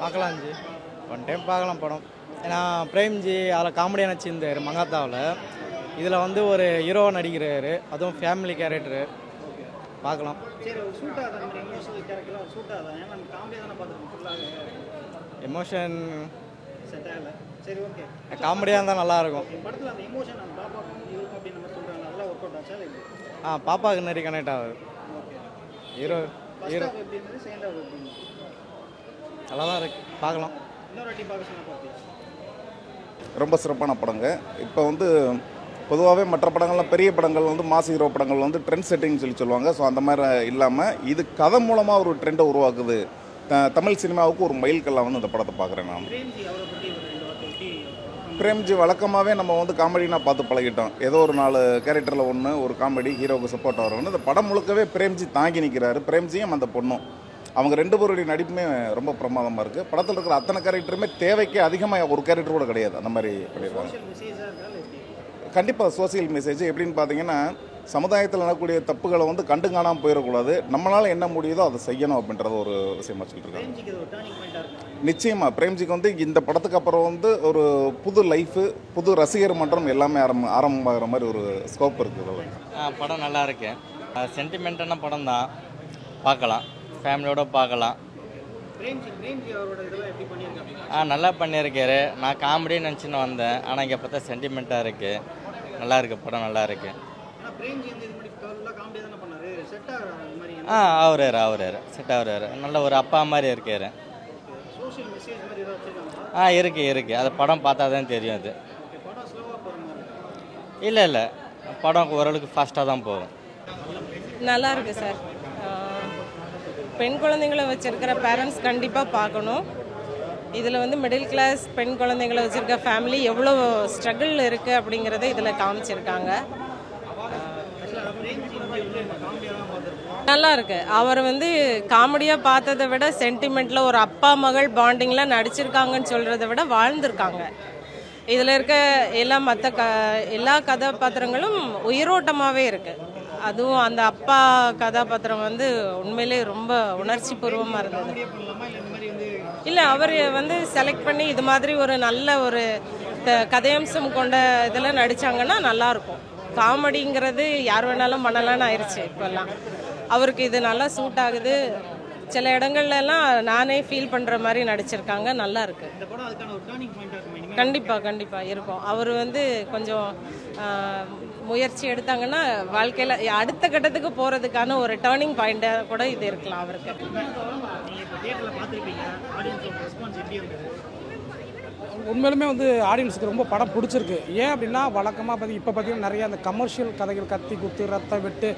பார்க்கலாம் G. One time பார்க்கலாம் படம். ஏன்னா பிரேம்ஜி அதில் காமெடியாக நடிச்சிருந்தார் மங்காத்தாவில். இதில் வந்து ஒரு ஹீரோவாக நடிக்கிறாரு, அதுவும் ஃபேமிலி கேரக்டரு. பார்க்கலாம். எமோஷன் காமெடியாக இருந்தால் நல்லாயிருக்கும். பாப்பாவுக்கு நிறைய கனெக்ட் ஆகுது. ஹீரோ ஹீரோ நல்லா தான் இருக்கு, பார்க்கலாம். ரொம்ப சிறப்பான படங்க. இப்போ வந்து பொதுவாகவே மற்ற படங்கள்லாம் பெரிய படங்கள் வந்து மாஸ் ஹீரோ படங்கள் வந்து ட்ரெண்ட் செட்டிங்னு சொல்லுவாங்க. ஸோ அந்த மாதிரி இல்லாமல் இது கதை மூலமாக ஒரு ட்ரெண்டை உருவாக்குது. தமிழ் சினிமாவுக்கு ஒரு மைல்கல்லாக வந்து இந்த படத்தை பார்க்குறேன் நான். பிரேம்ஜி வழக்கமாகவே நம்ம வந்து காமெடினா பார்த்து பழகிட்டோம். ஏதோ ஒரு 4 கேரக்டரில் ஒன்று ஒரு காமெடி ஹீரோவுக்கு சப்போர்ட் வரணும்னு இந்த படம் முழுக்கவே பிரேம்ஜி தாங்கி நிற்கிறாரு. பிரேம்ஜியும் அந்த பொண்ணும் அவங்க 2 பேருடைய நடிப்புமே ரொம்ப பிரமாதமாக இருக்குது. படத்தில் இருக்கிற அத்தனை கேரக்டருமே தேவைக்கு அதிகமாக ஒரு கேரக்டர் கூட கிடையாது. அந்த மாதிரி பண்ணியிருக்காங்க. கண்டிப்பாக சோசியல் மெசேஜ் எப்படின்னு பார்த்தீங்கன்னா, சமுதாயத்தில் நடக்கக்கூடிய தப்புகளை வந்து கண்டு காணாமல் போயிடக்கூடாது, நம்மளால் என்ன முடியுதோ அதை செய்யணும் அப்படின்றத ஒரு விஷயமா சொல்லியிருக்காங்க. நிச்சயமாக பிரேம்ஜிக்கு வந்து இந்த படத்துக்கு அப்புறம் வந்து ஒரு புது லைஃபு, புது ரசிகர் மன்றம் எல்லாமே ஆரம்பமாகிற மாதிரி ஒரு ஸ்கோப் இருக்குது. படம் நல்லா இருக்கு. சென்டிமெண்ட்டான படம் தான், பார்க்கலாம், ஃபேமிலியோடு பார்க்கலாம். நல்லா பண்ணியிருக்காரு. நான் காமெடின்னு நினச்சின்னு வந்தேன், ஆனால் இங்கே பார்த்தா சென்டிமெண்ட்டாக இருக்குது. நல்லா இருக்குது, படம் நல்லா இருக்குது. அவராரு செட் ஆகுறாரு. நல்ல ஒரு அப்பா மாதிரி இருக்காரு. இருக்கு. அது படம் பார்த்தா தான் தெரியும். அது இல்லை படம் ஓரளவுக்கு ஃபாஸ்ட்டாக தான் போகும். நல்லா இருக்கு சார். பெண் குழந்தைங்களை வச்சிருக்கிற பேரண்ட்ஸ் கண்டிப்பாக பார்க்கணும். இதில் வந்து மிடில் கிளாஸ் பெண் குழந்தைங்களை வச்சுருக்க ஃபேமிலி எவ்வளோ ஸ்ட்ரகிள் இருக்குது அப்படிங்கிறத இதில் காமிச்சிருக்காங்க. நல்லா இருக்கு. அவர் வந்து காமெடியாக பார்த்ததை விட சென்டிமெண்ட்டில் ஒரு அப்பா மகள் பாண்டிங்கில் நடிச்சிருக்காங்கன்னு சொல்கிறத விட வாழ்ந்திருக்காங்க. இதில் இருக்க எல்லா கதாபாத்திரங்களும் உயிரோட்டமாகவே இருக்குது. அதுவும் அந்த அப்பா கதாபாத்திரம் வந்து உண்மையிலே ரொம்ப உணர்ச்சி பூர்வமாக இருந்தது. இல்லை, அவர் வந்து செலக்ட் பண்ணி இது மாதிரி ஒரு நல்ல ஒரு கதையம்சம் கொண்ட இதில் நடித்தாங்கன்னா நல்லாயிருக்கும். காமெடிங்கிறது யார் வேணாலும் பண்ணலான்னு ஆயிடுச்சு இப்போல்லாம். அவருக்கு இது நல்லா சூட் ஆகுது. சில இடங்கள்லாம் நானே ஃபீல் பண்ணுற மாதிரி நடிச்சிருக்காங்க. நல்லா இருக்கு. கண்டிப்பாக இருக்கும். அவர் வந்து கொஞ்சம் முயற்சி எடுத்தாங்கன்னா வாழ்க்கையில் அடுத்த கட்டத்துக்கு போகிறதுக்கான ஒரு டேர்னிங் பாயிண்டாக கூட இது இருக்கலாம் அவருக்கு. உண்மையிலுமே வந்து ஆடியன்ஸுக்கு ரொம்ப படம் பிடிச்சிருக்கு. ஏன் அப்படின்னா வழக்கமாக இப்போ பார்த்தீங்கன்னா நிறைய அந்த கமர்ஷியல் கதைகள், கத்தி குத்து ரத்தம் வெட்டு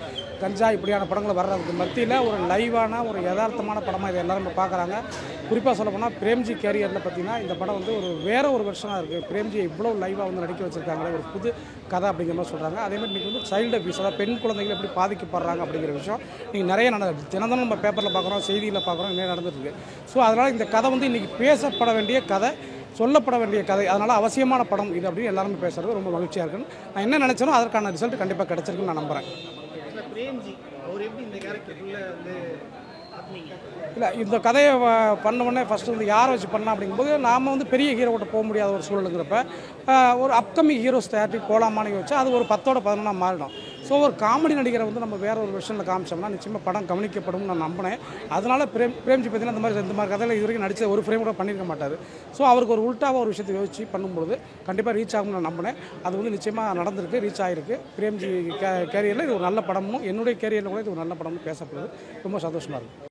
கஞ்சா இப்படியான படங்கள் வர்றதுக்கு மத்தியில் ஒரு லைவான ஒரு யதார்த்தமான படமாக இதை எல்லோரும் பார்க்குறாங்க. குறிப்பாக சொல்ல போனால் பிரேம்ஜி கேரியரில் பார்த்தீங்கன்னா இந்த படம் வந்து வேறு ஒரு வெர்ஷனாக இருக்குது. பிரேம்ஜியை இவ்வளோ லைவாக வந்து நடிக்க வச்சுருக்காங்களே, ஒரு புது கதை அப்படிங்கிற மாதிரி சொல்கிறாங்க. அதேமாதிரி இன்றைக்கி வந்து சைல்டு அபியூஸ், அதாவது பெண் குழந்தைகள் எப்படி பாதிக்கப்படுறாங்க அப்படிங்கிற விஷயம் நீங்கள் நிறைய தினந்தனம் நம்ம பேப்பரில் பார்க்குறோம், செய்தியில் பார்க்குறோம், இன்னும் நடந்துட்டுருக்கு. ஸோ அதனால் இந்த கதை வந்து இன்றைக்கி பேசப்பட வேண்டிய கதை, சொல்லப்பட வேண்டிய கதை, அதனால் அவசியமான படம் இது அப்படின்னு எல்லாருமே பேசுகிறது ரொம்ப மகிழ்ச்சியாக இருக்குன்னு நான் என்ன நினச்சேனோ அதற்கான ரிசல்ட் கண்டிப்பாக கிடச்சிருக்குன்னு நான் நம்புகிறேன். இல்லை, இந்த கதையை பண்ண உடனே ஃபஸ்ட்டு வந்து யாரை வச்சு பண்ணலாம் அப்படிங்கும்போது நாம் வந்து பெரிய ஹீரோட்ட போக முடியாத ஒரு சூழலுங்கிறப்ப ஒரு அப்கமிங் ஹீரோஸ் தேர்ட்டி போகலாமான்னு வச்சு அது ஒரு 10ஓட 11 மாறிடும். ஸோ ஒரு காமெடி நடிகரை வந்து நம்ம வேறு ஒரு விஷயத்தில் காமிச்சோம்னா நிச்சயமாக படம் கவனிக்கப்படும் நான் நம்பினேன். அதனால் பிரேம்ஜி பார்த்தீங்கன்னா இந்த மாதிரி கதையில் இது வரைக்கும் நடித்த ஒரு ஃப்ரேம் கூட பண்ணியிருக்க மாட்டார். ஸோ அவருக்கு ஒரு உல்ட்டாவாக ஒரு விஷயத்தை யோசிச்சு பண்ணும்போது கண்டிப்பாக ரீச் ஆகும்னு நான் நம்பினேன். அது வந்து நிச்சயமாக நடந்திருக்கு, ரீச் ஆகிருக்கு. பிரேம்ஜி கேரியரில் இது ஒரு நல்ல படமும், என்னுடைய கேரியரில் கூட இது ஒரு நல்ல படமும் பேசப்படுது. ரொம்ப சந்தோஷமாக இருக்குது.